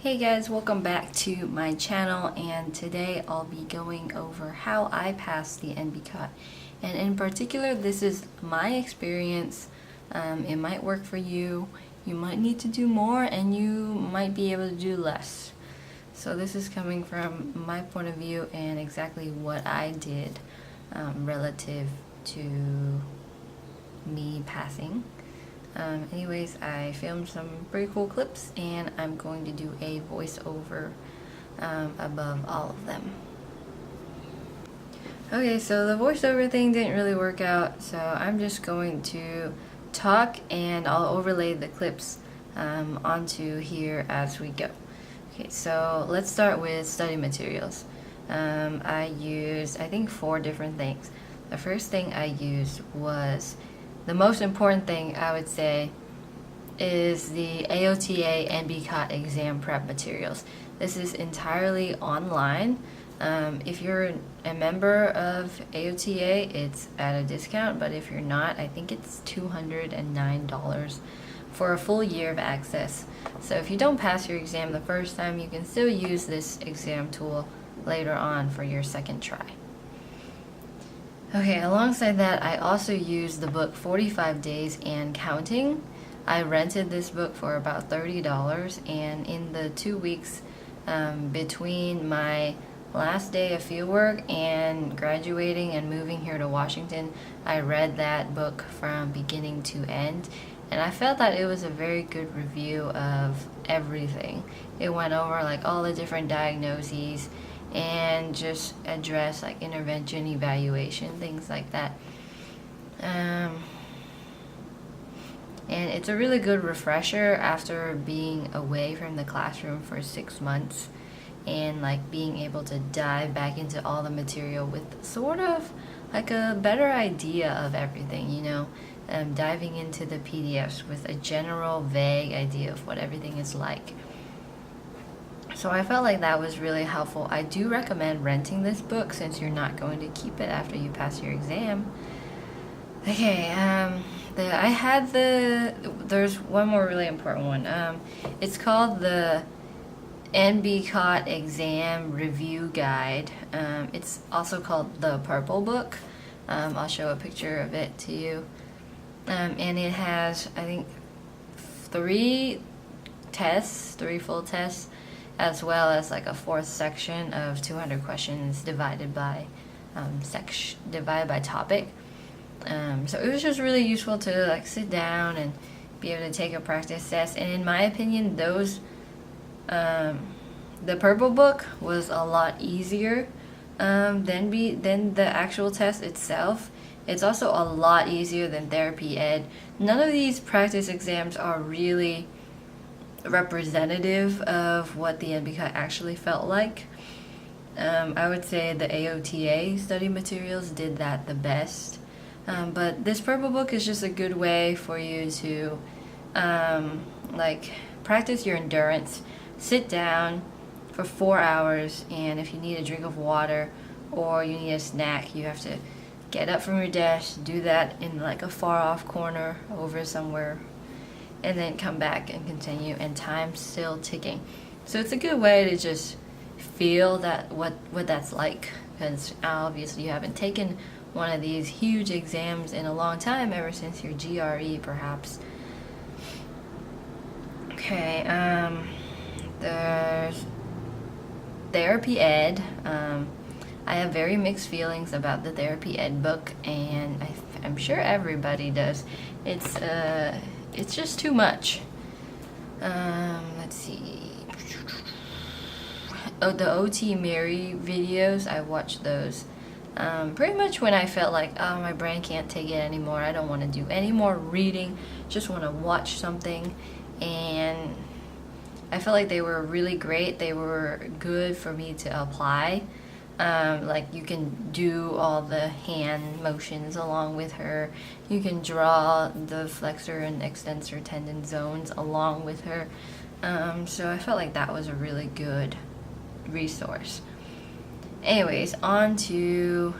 Hey guys, welcome back to my channel, and today I'll be going over how I passed the NBCOT. And in particular, this is my experience. It might work for you. You might need to do more and you might be able to do less. So this is coming from my point of view and exactly what I did relative to me passing. Anyways, I filmed some pretty cool clips and I'm going to do a voiceover above all of them. Okay, so the voiceover thing didn't really work out, so I'm just going to talk and I'll overlay the clips onto here as we go. Okay, so let's start with study materials. I used, I think, 4 different things. The first thing I used was, the most important thing I would say, is the AOTA NBCOT exam prep materials. This is entirely online. If you're a member of AOTA, it's at a discount, but if you're not, I think it's $209 for a full year of access. So if you don't pass your exam the first time, you can still use this exam tool later on for your second try. Okay, alongside that, I also used the book 45 Days and Counting. I rented this book for about $30, and in the 2 weeks between my last day of fieldwork and graduating and moving here to Washington, I read that book from beginning to end, and I felt that it was a very good review of everything. It went over like all the different diagnoses and just address like intervention, evaluation, things like that. And it's a really good refresher after being away from the classroom for 6 months and like being able to dive back into all the material with sort of like a better idea of everything, you know, diving into the PDFs with a general vague idea of what everything is like. So I felt like that was really helpful. I do recommend renting this book since you're not going to keep it after you pass your exam. Okay, there's one more really important one. It's called the NBCOT Exam Review Guide. It's also called the Purple Book. I'll show a picture of it to you. And it has, I think, 3 full tests, as well as like a 4th section of 200 questions divided by topic. So it was just really useful to like sit down and be able to take a practice test. And in my opinion, those the Purple Book was a lot easier than the actual test itself. It's also a lot easier than Therapy Ed. None of these practice exams are really representative of what the NBCOT actually felt like. I would say the AOTA study materials did that the best. But this Purple Book is just a good way for you to like practice your endurance. Sit down for 4 hours, and if you need a drink of water or you need a snack, you have to get up from your desk, do that in like a far off corner over somewhere, and then come back and continue, and time's still ticking. So it's a good way to just feel that what that's like, because obviously you haven't taken one of these huge exams in a long time, ever since your GRE perhaps. Okay, there's Therapy Ed. I have very mixed feelings about the Therapy Ed book, and I'm sure everybody does. It's just too much. Let's see. Oh, the OT Miri videos, I watched those pretty much when I felt like, oh, my brain can't take it anymore. I don't want to do any more reading. Just want to watch something. And I felt like they were really great. They were good for me to apply. Like you can do all the hand motions along with her. You can draw the flexor and extensor tendon zones along with her. So I felt like that was a really good resource. Anyways, on to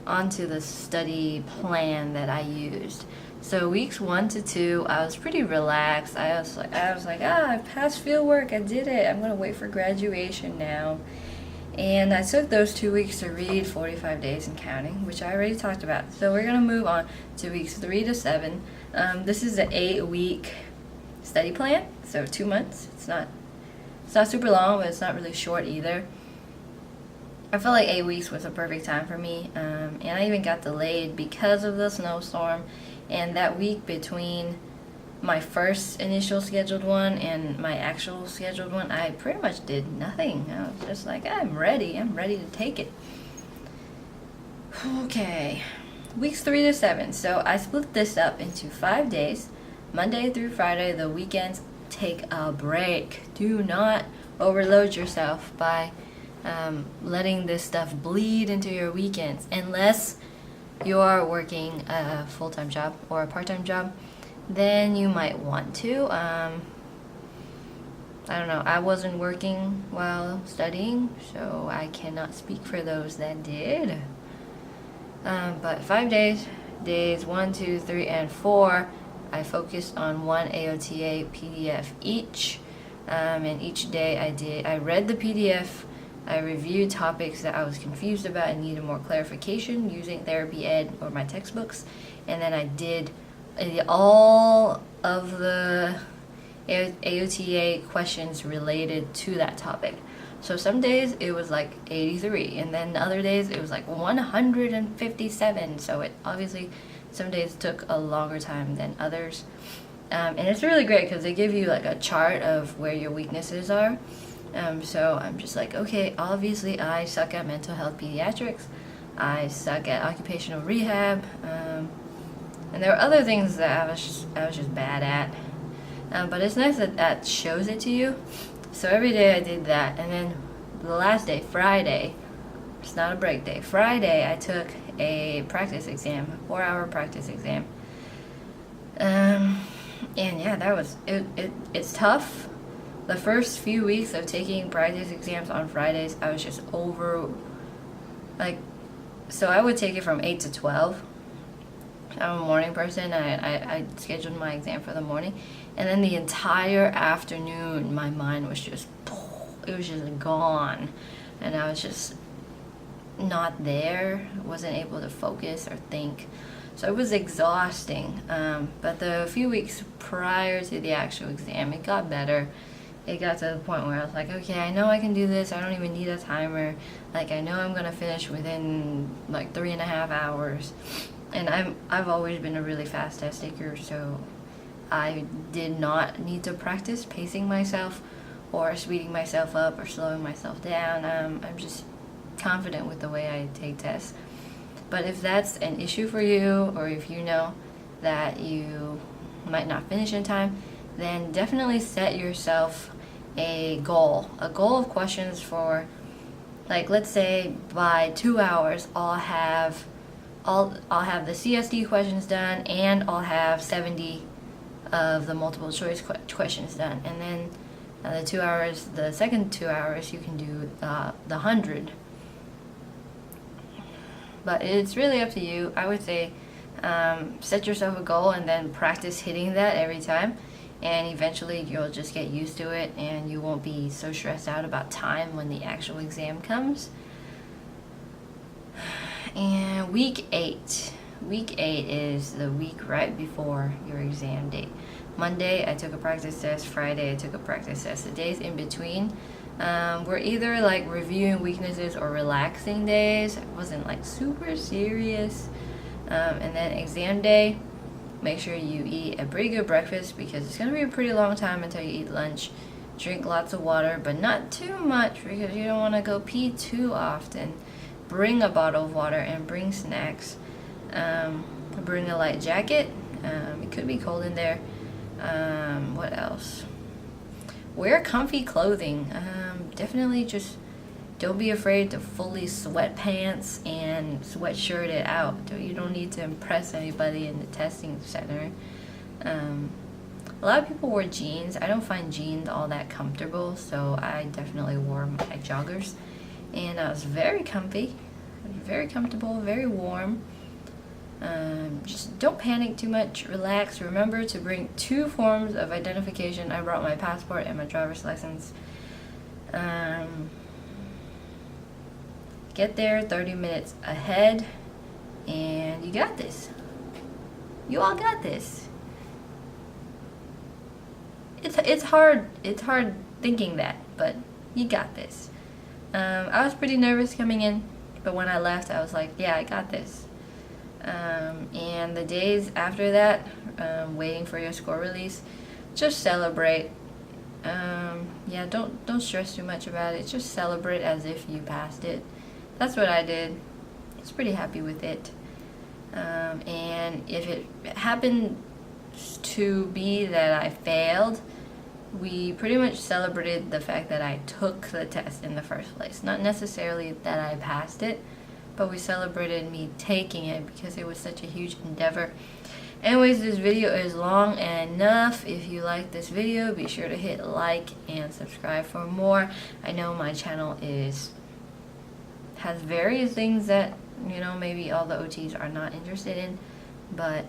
the study plan that I used. So weeks 1 to 2, I was pretty relaxed. I was like, I passed field work. I did it. I'm gonna wait for graduation now. And I took those 2 weeks to read 45 days and counting, which I already talked about. So we're gonna move on to weeks 3 to 7. This is an 8-week study plan, so 2 months. It's not super long, but it's not really short either. I felt like 8 weeks was a perfect time for me, and I even got delayed because of the snowstorm. And that week between my first initial scheduled one and my actual scheduled one, I pretty much did nothing. I was just like, I'm ready to take it. Okay, weeks 3 to 7. So I split this up into 5 days, Monday through Friday. The weekends, take a break. Do not overload yourself by letting this stuff bleed into your weekends, unless you are working a full-time job or a part-time job. Then you might want to. I don't know. I wasn't working while studying, so I cannot speak for those that did. But 5 days 1, 2, 3, and 4, I focused on one AOTA PDF each. And each day I read the PDF. I reviewed topics that I was confused about and needed more clarification using Therapy Ed or my textbooks. And then I did all of the AOTA questions related to that topic. So some days it was like 83, and then other days it was like 157. So it obviously, some days took a longer time than others. And it's really great because they give you like a chart of where your weaknesses are. So I'm just like, okay, obviously I suck at mental health pediatrics. I suck at occupational rehab. And there were other things that I was just bad at. But it's nice that that shows it to you. So every day I did that. And then the last day, Friday, it's not a break day. Friday I took a practice exam, a 4-hour practice exam. And yeah, that was, it's tough. The first few weeks of taking practice exams on Fridays, I was just so I would take it from 8 to 12. I'm a morning person. I scheduled my exam for the morning. And then the entire afternoon, my mind was just, it was just gone. And I was just not there. Wasn't able to focus or think. So it was exhausting. But the few weeks prior to the actual exam, it got better. It got to the point where I was like, okay, I know I can do this. I don't even need a timer. Like, I know I'm going to finish within like 3.5 hours. And I've always been a really fast test taker, so I did not need to practice pacing myself or speeding myself up or slowing myself down. I'm just confident with the way I take tests. But if that's an issue for you, or if you know that you might not finish in time, then definitely set yourself a goal of questions for, like, let's say by 2 hours I'll have the CSD questions done, and I'll have 70 of the multiple choice questions done. And then the second 2 hours, you can do the 100. But it's really up to you. I would say set yourself a goal and then practice hitting that every time. And eventually you'll just get used to it, and you won't be so stressed out about time when the actual exam comes. And week 8 is the week right before your exam date. Monday I took a practice test. Friday I took a practice test. The days in between were either like reviewing weaknesses or relaxing days. It wasn't like super serious. And then exam day, make sure you eat a pretty good breakfast, because it's going to be a pretty long time until you eat lunch. Drink lots of water, but not too much, because you don't want to go pee too often. Bring a bottle of water and bring snacks. Bring a light jacket. It could be cold in there. What else? Wear comfy clothing. Definitely just don't be afraid to fully sweatpants and sweatshirt it out. You don't need to impress anybody in the testing center. A lot of people wear jeans. I don't find jeans all that comfortable, so I definitely wore my joggers. And I was very comfy, very comfortable, very warm. Just don't panic too much, relax. Remember to bring 2 forms of identification. I brought my passport and my driver's license. Get there 30 minutes ahead, and you got this. You all got this. It's hard thinking that, but you got this. I was pretty nervous coming in, but when I left, I was like, yeah, I got this. And the days after that, waiting for your score release, just celebrate. Yeah, don't stress too much about it. Just celebrate as if you passed it. That's what I did. I was pretty happy with it. And if it happened to be that I failed, we pretty much celebrated the fact that I took the test in the first place. Not necessarily that I passed it, but we celebrated me taking it because it was such a huge endeavor. Anyways, this video is long enough. If you like this video, be sure to hit like and subscribe for more. I know my channel has various things that, maybe all the OTs are not interested in, but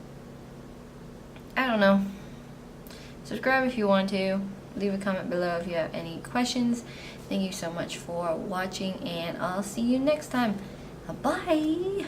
I don't know. Subscribe if you want to. Leave a comment below if you have any questions. Thank you so much for watching, and I'll see you next time. Bye!